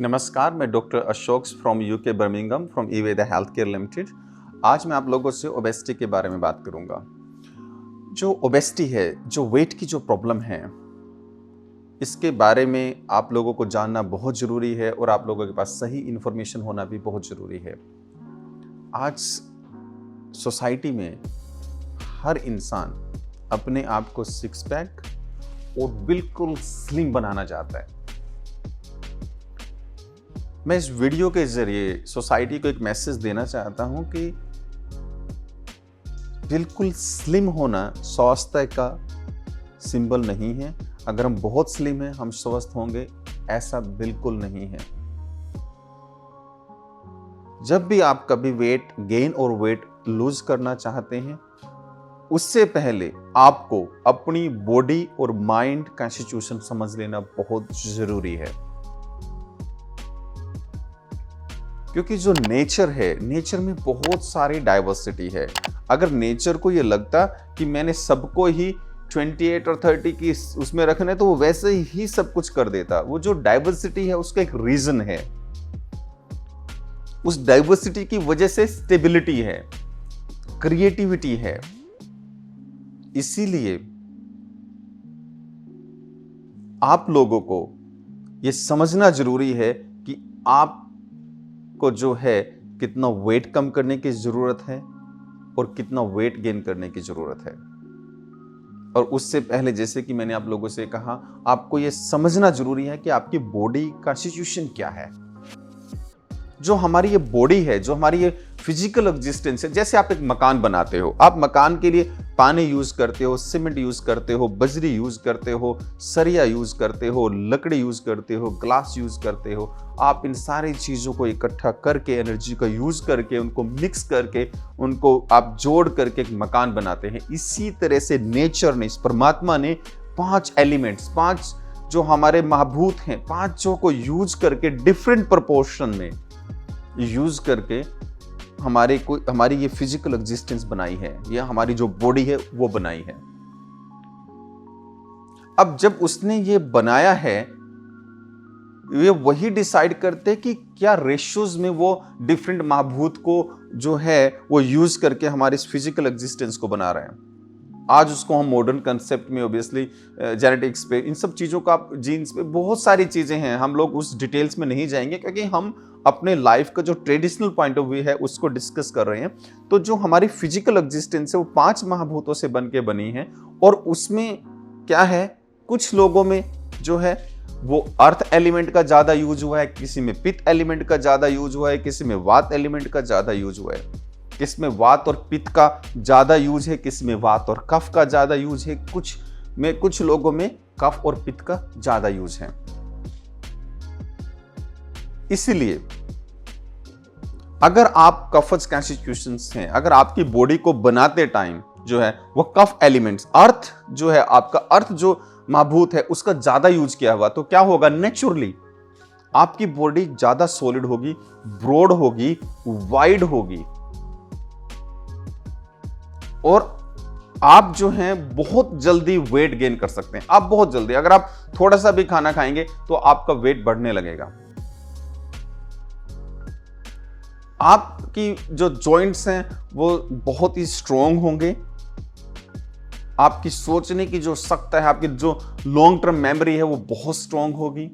नमस्कार, मैं doctor Ashok from UK Birmingham from Eveda health care limited. आज मैं आप लोगों से ओबेसिटी के बारे में बात करूंगा। जो ओबेसिटी है, जो वेट की जो प्रॉब्लम है, इसके बारे में आप लोगों को जानना बहुत ज़रूरी है और आप लोगों के पास सही इन्फॉर्मेशन होना भी बहुत ज़रूरी है। आज सोसाइटी में हर इंसान अपने आप को सिक्स पैक और बिल्कुल स्लिम बनाना चाहता है। मैं इस वीडियो के जरिए सोसाइटी को एक मैसेज देना चाहता हूं कि बिल्कुल स्लिम होना स्वास्थ्य का सिंबल नहीं है। अगर हम बहुत स्लिम हैं हम स्वस्थ होंगे, ऐसा बिल्कुल नहीं है। जब भी आप कभी वेट गेन और वेट लूज करना चाहते हैं, उससे पहले आपको अपनी बॉडी और माइंड कॉन्स्टिट्यूशन समझ लेना बहुत जरूरी है। क्योंकि जो नेचर है, नेचर में बहुत सारी डाइवर्सिटी है। अगर नेचर को ये लगता कि मैंने सबको ही 28 और 30 की उसमें रखना है तो वो वैसे ही सब कुछ कर देता। वो जो डाइवर्सिटी है उसका एक रीजन है। उस डाइवर्सिटी की वजह से स्टेबिलिटी है, क्रिएटिविटी है। इसीलिए आप लोगों को ये समझना जरूरी है कि आप को जो है कितना वेट कम करने की जरूरत है और कितना वेट गेन करने की जरूरत है। और उससे पहले, जैसे कि मैंने आप लोगों से कहा, आपको यह समझना जरूरी है कि आपकी बॉडी का सिचुएशन क्या है। जो हमारी ये बॉडी है, जो हमारी ये फिजिकल एग्जिस्टेंस है, जैसे आप एक मकान बनाते हो, आप मकान के लिए पानी यूज करते हो, सीमेंट यूज करते हो, बजरी यूज करते हो, सरिया यूज करते हो, लकड़ी यूज करते हो, ग्लास यूज करते हो। आप इन सारी चीजों को इकट्ठा करके, एनर्जी का यूज करके, उनको मिक्स करके, उनको आप जोड़ करके एक मकान बनाते हैं। इसी तरह से नेचर ने, इस परमात्मा ने 5 एलिमेंट्स, 5 जो हमारे महभूत हैं, 5 को यूज करके डिफरेंट प्रोपोर्शन में यूज करके हमारी ये फिजिकल एग्जिस्टेंस बनाई है, या हमारी जो बॉडी है वो बनाई है। अब जब उसने ये बनाया है, ये वही डिसाइड करते कि क्या रेशियोज में वो डिफरेंट महभूत को जो है वो यूज करके हमारी इस फिजिकल एग्जिस्टेंस को बना रहे हैं। आज उसको हम मॉडर्न कंसेप्ट में ऑब्वियसली जेनेटिक्स पे, इन सब चीज़ों का, जीन्स पे बहुत सारी चीज़ें हैं। हम लोग उस डिटेल्स में नहीं जाएंगे क्योंकि हम अपने लाइफ का जो ट्रेडिशनल पॉइंट ऑफ व्यू है उसको डिस्कस कर रहे हैं। तो जो हमारी फिजिकल एग्जिस्टेंस है वो 5 महाभूतों से बन के बनी है। और उसमें क्या है, कुछ लोगों में जो है वो अर्थ एलिमेंट का ज़्यादा यूज हुआ है, किसी में पित्त एलिमेंट का ज़्यादा यूज हुआ है, किसी में वात एलिमेंट का ज़्यादा यूज हुआ है, किसमें वात और पित्त का ज्यादा यूज है, किसमें वात और कफ का ज्यादा यूज है, कुछ लोगों में कफ और पित्त का ज्यादा यूज है। इसलिए अगर आप कफज कॉन्स्टिट्यूशंस हैं, अगर आपकी बॉडी को बनाते टाइम जो है वो कफ एलिमेंट्स, अर्थ जो है, आपका अर्थ जो महभूत है उसका ज्यादा यूज किया हुआ, तो क्या होगा, नेचुरली आपकी बॉडी ज्यादा सॉलिड होगी, ब्रॉड होगी, वाइड होगी, और आप जो हैं बहुत जल्दी वेट गेन कर सकते हैं। आप बहुत जल्दी, अगर आप थोड़ा सा भी खाना खाएंगे तो आपका वेट बढ़ने लगेगा। आपकी जो जॉइंट्स हैं वो बहुत ही स्ट्रॉन्ग होंगे। आपकी सोचने की जो शक्ति है, आपकी जो लॉन्ग टर्म मेमोरी है वो बहुत स्ट्रॉन्ग होगी।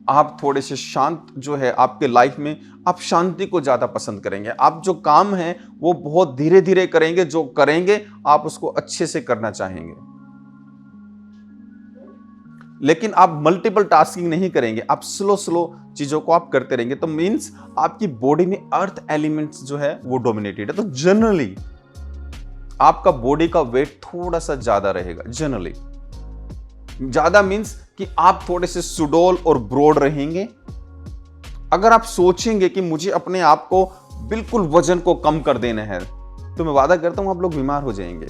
आप थोड़े से शांत जो है आपके लाइफ में, आप शांति को ज्यादा पसंद करेंगे। आप जो काम है वो बहुत धीरे धीरे करेंगे, जो करेंगे आप उसको अच्छे से करना चाहेंगे। लेकिन आप मल्टीपल टास्किंग नहीं करेंगे, आप स्लो चीजों को आप करते रहेंगे। तो मींस आपकी बॉडी में अर्थ एलिमेंट्स जो है वो डोमिनेटेड है। तो जनरली आपका बॉडी का वेट थोड़ा सा ज्यादा रहेगा। जनरली ज्यादा मींस कि आप थोड़े से सुडौल और ब्रॉड रहेंगे। अगर आप सोचेंगे कि मुझे अपने आप को बिल्कुल वजन को कम कर देना है, तो मैं वादा करता हूं आप लोग बीमार हो जाएंगे।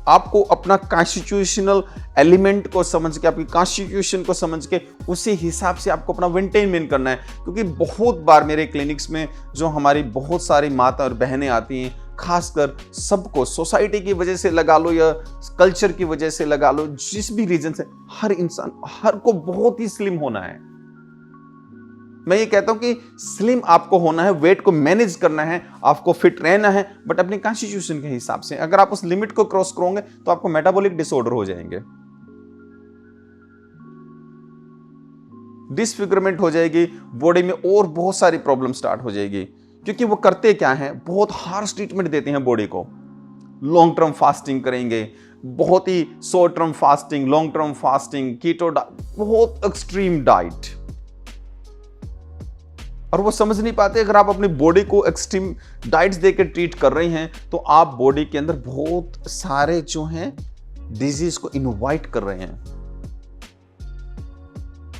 आपको अपना कॉन्स्टिट्यूशनल एलिमेंट को समझ के, आपकी कॉन्स्टिट्यूशन को समझ के उसी हिसाब से आपको अपना मेंटेन करना है। क्योंकि बहुत बार मेरे क्लिनिक्स में जो हमारी बहुत सारी माता और बहनें आती हैं खासकर सबको, सोसाइटी की वजह से लगा लो या कल्चर की वजह से लगा लो, जिस भी रीजन से, हर इंसान, हर को बहुत ही स्लिम होना है। मैं ये कहता हूं कि स्लिम आपको होना है, वेट को मैनेज करना है, आपको फिट रहना है, बट अपने कॉन्स्टिट्यूशन के हिसाब से। अगर आप उस लिमिट को क्रॉस करोगे तो आपको मेटाबॉलिक डिसऑर्डर हो जाएंगे, डिसफिगरमेंट हो जाएगी, बॉडी में और बहुत सारी प्रॉब्लम स्टार्ट हो जाएगी। क्योंकि वो करते क्या है, बहुत हार्श ट्रीटमेंट देते हैं बॉडी को। लॉन्ग टर्म फास्टिंग करेंगे, बहुत ही short term fasting, long term fasting, keto diet, बहुत एक्सट्रीम डाइट, और वो समझ नहीं पाते। अगर आप अपनी बॉडी को एक्सट्रीम डाइट्स देकर ट्रीट कर रहे हैं तो आप बॉडी के अंदर बहुत सारे जो हैं डिजीज को इनवाइट कर रहे हैं।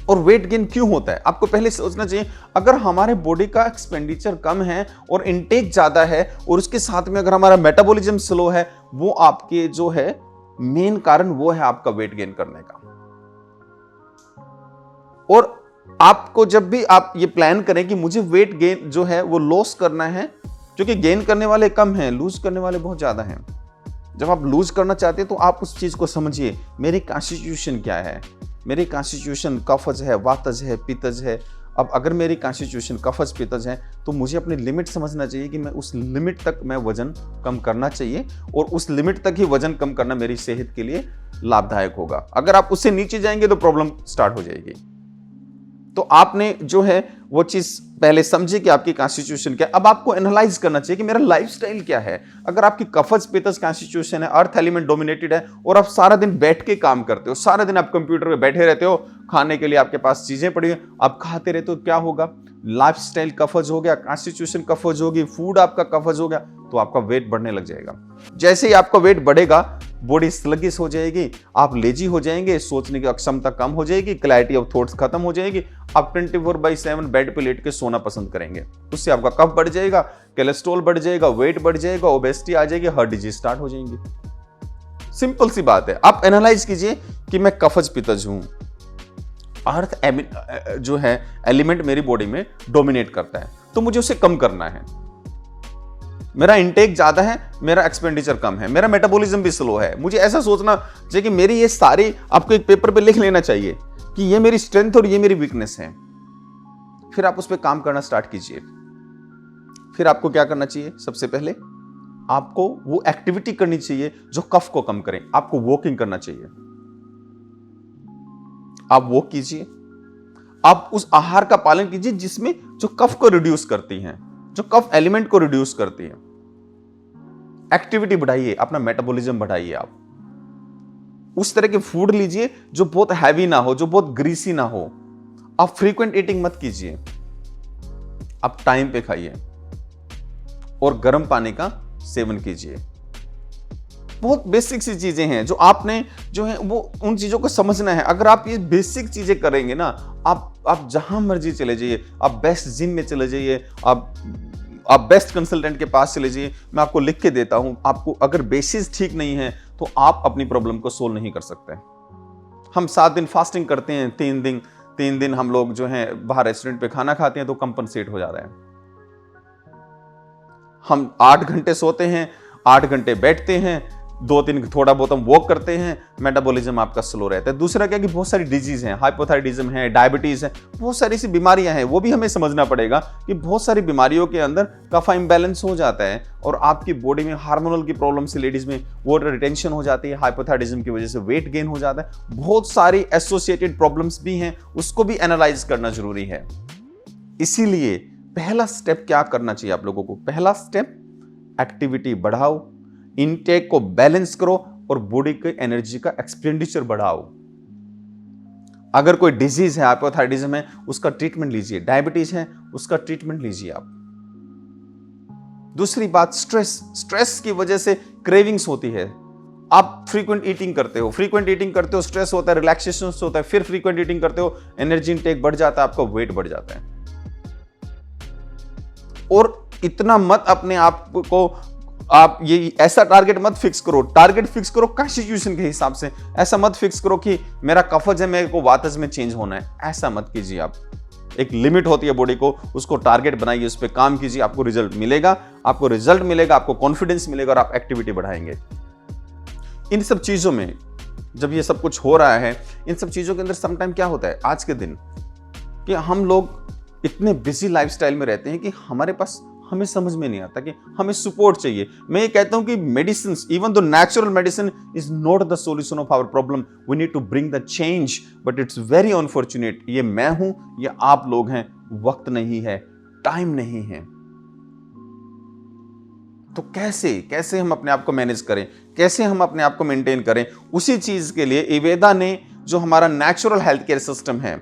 और वेट गेन क्यों होता है, आपको पहले सोचना चाहिए। अगर हमारे बॉडी का एक्सपेंडिचर कम है और इनटेक ज्यादा है, और उसके साथ में अगर हमारा मेटाबॉलिज्म स्लो है, वो आपके जो है मेन कारण वो है आपका वेट गेन करने का। और आपको जब भी आप ये प्लान करें कि मुझे वेट गेन जो है वो लॉस करना है, क्योंकि गेन करने वाले कम हैं, लूज करने वाले बहुत ज्यादा हैं। जब आप लूज करना चाहते हैं तो आप उस चीज को समझिए, मेरी कॉन्स्टिट्यूशन क्या है। मेरी कॉन्स्टिट्यूशन कफज है, वातज है, पित्तज है। अब अगर मेरी कॉन्स्टिट्यूशन कफज पित्तज है तो मुझे अपनी लिमिट समझना चाहिए कि मैं उस लिमिट तक मैं वजन कम करना चाहिए, और उस लिमिट तक ही वजन कम करना मेरी सेहत के लिए लाभदायक होगा। अगर आप उससे नीचे जाएंगे तो प्रॉब्लम स्टार्ट हो जाएगी। तो आपने जो है वो चीज पहले समझे कि आपकी कॉन्स्टिट्यूशन क्या है। अब आपको एनालाइज करना चाहिए कि मेरा लाइफस्टाइल क्या है। अगर आपकी कफज पित्तज कॉन्स्टिट्यूशन है, अर्थ एलिमेंट डोमिनेटेड है, और आप सारा दिन बैठ के काम करते हो, सारा दिन आप कंप्यूटर पे बैठे रहते हो, खाने के लिए आपके पास चीजें पड़ी हैं, आप खाते रहते हो, क्या होगा, लाइफस्टाइल कफज हो गया, कॉन्स्टिट्यूशन कफज होगी, फूड आपका कफज हो गया, तो आपका वेट बढ़ने लग जाएगा। जैसे ही आपका वेट बढ़ेगा, बॉडी स्लगिश हो जाएगी, आप लेजी हो जाएंगे, सोचने की अक्षमता कम हो जाएगी, क्लैरिटी ऑफ थॉट्स खत्म हो जाएगी, आप 24/7 बेड पे लेट के सोना पसंद करेंगे। उससे आपका कफ बढ़ जाएगा, कोलेस्ट्रॉल बढ़ जाएगा, वेट बढ़ जाएगा, ओबेसिटी आ जाएगी, हार्ट डिजीज स्टार्ट हो जाएंगी। सिंपल सी बात है। आप एनालाइज कीजिए कि मैं कफज पित्तज हूं, अर्थ जो है एलिमेंट मेरी बॉडी में डोमिनेट करता है, तो मुझे उसे कम करना है। मेरा इंटेक ज्यादा है, मेरा एक्सपेंडिचर कम है, मेरा मेटाबॉलिज्म भी स्लो है। मुझे ऐसा सोचना चाहिए कि मेरी ये सारी, आपको एक पेपर पे लिख लेना चाहिए कि ये मेरी स्ट्रेंथ और ये मेरी वीकनेस है। फिर आप उस पर काम करना स्टार्ट कीजिए। फिर आपको क्या करना चाहिए, सबसे पहले आपको वो एक्टिविटी करनी चाहिए जो कफ को कम करें। आपको वॉकिंग करना चाहिए, आप वॉक कीजिए। आप उस आहार का पालन कीजिए जिसमें जो कफ को रिड्यूस करती हैं, जो कफ एलिमेंट को रिड्यूस करती है। एक्टिविटी बढ़ाइए, अपना मेटाबॉलिज्म बढ़ाइए। आप उस तरह के फूड लीजिए जो बहुत हैवी ना हो, जो बहुत ग्रीसी ना हो। आप फ्रीक्वेंट ईटिंग मत कीजिए, आप टाइम पे खाइए, और गर्म पानी का सेवन कीजिए। बहुत बेसिक सी चीजें हैं जो आपने जो है वो उन चीजों को समझना है। अगर आप ये बेसिक चीजें करेंगे ना, आप जहां मर्जी चले जाइए, आप बेस्ट जिम में चले जाइए, आप बेस्ट कंसल्टेंट के पास चले जाइए, मैं आपको लिख के देता हूं। आपको अगर बेसिस ठीक नहीं है तो आप अपनी प्रॉब्लम को सोल्व नहीं कर सकते। हम 7 दिन फास्टिंग करते हैं, 3 दिन हम लोग जो है बाहर रेस्टोरेंट पे खाना खाते हैं तो कंपनसेट हो जाता है। हम 8 घंटे सोते हैं, 8 घंटे बैठते हैं, 2-3 थोड़ा बहुत हम वॉक करते हैं, मेटाबॉलिज्म आपका स्लो रहता है। दूसरा क्या कि बहुत सारी डिजीज हैं, हाइपोथायराइडिज्म है, डायबिटीज है, बहुत सारी सी बीमारियां हैं। वो भी हमें समझना पड़ेगा कि बहुत सारी बीमारियों के अंदर कफा इंबैलेंस हो जाता है, और आपकी बॉडी में हार्मोनल की प्रॉब्लम से लेडीज में वाटर रिटेंशन हो जाती है, हाइपोथायराइडिज्म की वजह से वेट गेन हो जाता है। बहुत सारी एसोसिएटेड प्रॉब्लम्स भी हैं, उसको भी एनालाइज करना जरूरी है। इसीलिए पहला स्टेप क्या करना चाहिए आप लोगों को, पहला स्टेप एक्टिविटी बढ़ाओ, इनटेक को बैलेंस करो, और बॉडी के एनर्जी का एक्सपेंडिचर बढ़ाओ। अगर कोई डिजीज है, हाइपोथायराइडिज्म है, उसका ट्रीटमेंट लीजिए। डायबिटीज है, उसका ट्रीटमेंट लीजिए आप। दूसरी बात, स्ट्रेस की वजह से क्रेविंग्स होती है। आप फ्रीक्वेंट ईटिंग करते हो, स्ट्रेस होता है, रिलैक्सेशन होता है, फिर फ्रीक्वेंट ईटिंग करते हो, एनर्जी इनटेक बढ़ जाता है, आपका वेट बढ़ जाता है। और इतना मत अपने आप को, आप ये ऐसा टारगेट मत फिक्स करो, टारगेट फिक्स करो कॉन्स्टिट्यूशन के हिसाब से। ऐसा मत फिक्स करो कि मेरा कफज है, मेरे को वातज में चेंज होना है, ऐसा मत कीजिए आप। एक लिमिट होती है बॉडी को, उसको टारगेट बनाइए, उस पर काम कीजिए, आपको रिजल्ट मिलेगा, आपको कॉन्फिडेंस मिलेगा और आप एक्टिविटी बढ़ाएंगे। इन सब चीजों में जब ये सब कुछ हो रहा है, इन सब चीजों के अंदर समटाइम क्या होता है आज के दिन कि हम लोग इतने बिजी लाइफस्टाइल में रहते हैं कि हमें समझ में नहीं आता कि हमें सपोर्ट चाहिए। मैं ये कहता हूं कि medicine, even though natural medicine is not the solution of our problem, we need to bring the change, but it's very unfortunate, ये मैं हूं, ये आप लोग हैं, वक्त नहीं है, टाइम नहीं है। तो कैसे हम अपने आप को मैनेज करें, कैसे हम अपने आप को मेंटेन करें, उसी चीज के लिए इवेदा ने जो हमारा नेचुरल हेल्थ केयर सिस्टम है,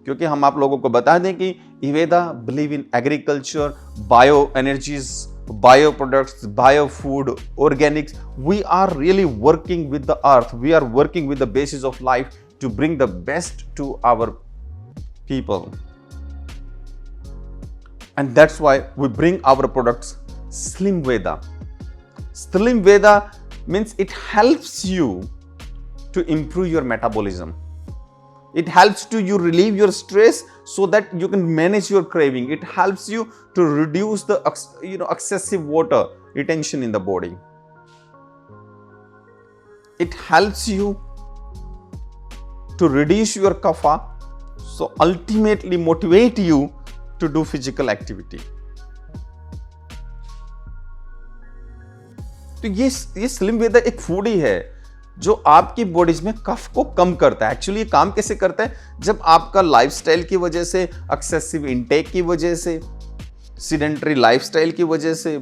क्योंकि हम आप लोगों को बता दें कि Eveda believe in agriculture, bio energies, bio products, bio food, organics. We are really working with the earth, we are working with the basis of life to bring the best to our people, and that's why we bring our products Slim Veda. Slim Veda means it helps you to improve your metabolism. It helps to you relieve your stress so that you can manage your craving. It helps you to reduce the excessive water retention in the body. It helps you to reduce your kapha, so ultimately motivate you to do physical activity. तो ये slim वेदा एक food ही है जो आपकी bodies में कफ को कम करता है। एक्चुअली ये काम कैसे करता है, जब आपका लाइफस्टाइल की वजह से, एक्सेसिव इनटेक की वजह से, सीडेंटरी लाइफस्टाइल की वजह से,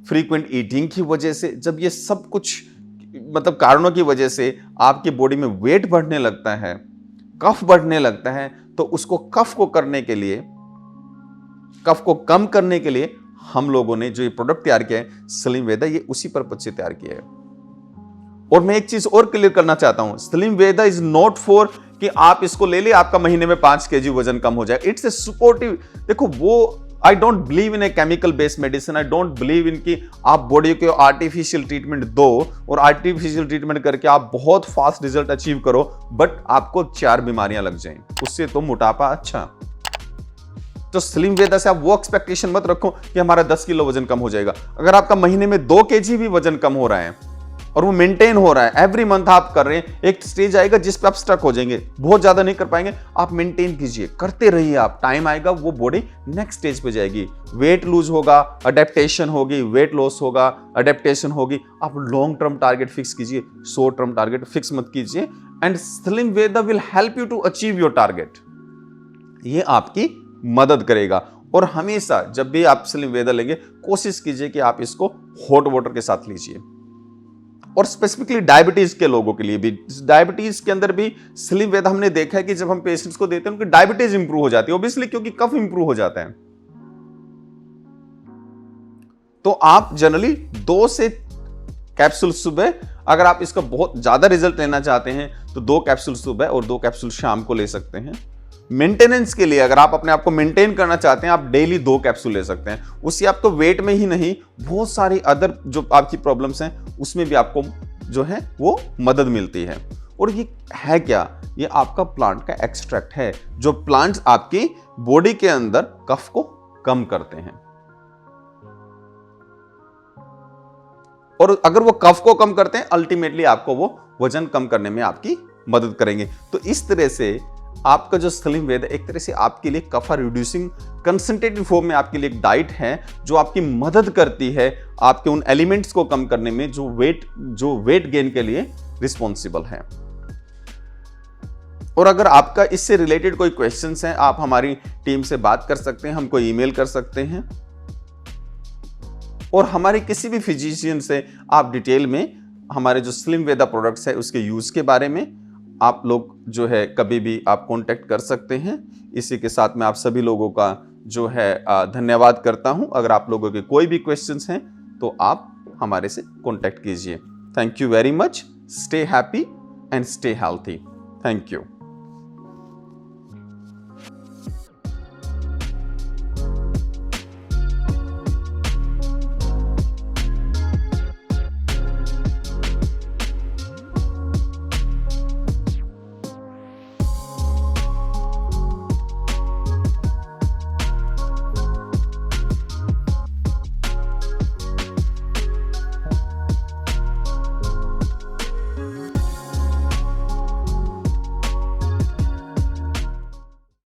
फ्रीक्वेंट ईटिंग की वजह से, जब ये सब कुछ कारणों की वजह से आपकी बॉडी में वेट बढ़ने लगता है, कफ बढ़ने लगता है, तो उसको कफ को कम करने के लिए हम लोगों ने जो ये प्रोडक्ट तैयार किया है स्लिम वेदा, ये उसी पर्पज से तैयार किया है। और मैं एक चीज और क्लियर करना चाहता हूं, slim Veda is not for कि आप इसको ले ले आपका महीने में 5 kg वजन कम हो जाए। It's a supportive. देखो, वो I don't believe in a chemical based medicine, I don't believe in कि आप बॉडी को आर्टिफिशियल ट्रीटमेंट दो और आर्टिफिशियल ट्रीटमेंट करके आप बहुत फास्ट रिजल्ट अचीव करो, बट आपको 4 बीमारियां लग जाएं। उससे तो मोटापा अच्छा। तो स्लिम वेदा से आप वो एक्सपेक्टेशन मत रखो कि हमारा 10 किलो वजन कम हो जाएगा। अगर आपका महीने में 2 kg भी वजन कम हो रहा है और वो मेंटेन हो रहा है, एवरी मंथ आप कर रहे हैं, एक स्टेज आएगा जिस पे आप स्टक हो जाएंगे, बहुत ज्यादा नहीं कर पाएंगे, आप मेंटेन कीजिए, करते रहिए आप, टाइम आएगा वो बॉडी नेक्स्ट स्टेज पे जाएगी, वेट लूज होगा, अडेप्टेशन होगी, वेट लॉस होगा, अडेप्टेशन होगी। आप लॉन्ग टर्म टारगेट फिक्स कीजिए, शॉर्ट टर्म टारगेट फिक्स मत कीजिए, and slim Veda will help you to achieve your target. ये आपकी मदद करेगा। और हमेशा जब भी आप स्लिम वेदा लेंगे, कोशिश कीजिए कि आप इसको हॉट वाटर के साथ लीजिए। और स्पेसिफिकली डायबिटीज के लोगों के लिए भी, डायबिटीज के अंदर भी स्लिम वेदा हमने देखा है कि जब हम पेशेंट्स को देते हैं उनकी डायबिटीज इंप्रूव हो जाती है, ऑब्वियसली क्योंकि कफ इंप्रूव हो जाता है। तो आप जनरली 2 से कैप्सूल सुबह, अगर आप इसका बहुत ज्यादा रिजल्ट लेना चाहते हैं तो 2 कैप्सूल सुबह और 2 कैप्सूल शाम को ले सकते हैं। मेंटेनेंस के लिए, अगर आप अपने आप को मेंटेन करना चाहते हैं, आप डेली 2 कैप्सूल ले सकते हैं। उससे आपको वेट में ही नहीं, बहुत सारी अदर जो आपकी प्रॉब्लम्स हैं उसमें भी आपको जो है वो मदद मिलती है। और ये है क्या, ये आपका प्लांट का एक्सट्रैक्ट है, जो प्लांट्स आपकी बॉडी के अंदर कफ को कम करते हैं। और अगर वो कफ को कम करते हैं, अल्टीमेटली आपको वो वजन कम करने में आपकी मदद करेंगे। तो इस तरह से आपका जो स्लिम वेदा एक तरह से आपके लिए कफा रिड्यूसिंग कंसंट्रेटेड फॉर्म में आपके लिए एक डाइट है जो आपकी मदद करती है आपके उन एलिमेंट्स को कम करने में जो वेट गेन के लिए रिस्पॉन्सिबल है। और अगर आपका इससे रिलेटेड कोई क्वेश्चंस हैं, आप हमारी टीम से बात कर सकते हैं, हमको ईमेल कर सकते हैं, और हमारे किसी भी फिजिशियन से आप डिटेल में हमारे जो स्लिम वेदा प्रोडक्ट्स है उसके यूज के बारे में आप लोग जो है कभी भी आप कांटेक्ट कर सकते हैं। इसी के साथ मैं आप सभी लोगों का जो है धन्यवाद करता हूं। अगर आप लोगों के कोई भी क्वेश्चंस हैं तो आप हमारे से कांटेक्ट कीजिए। Thank you very much. Stay happy and stay healthy. Thank you.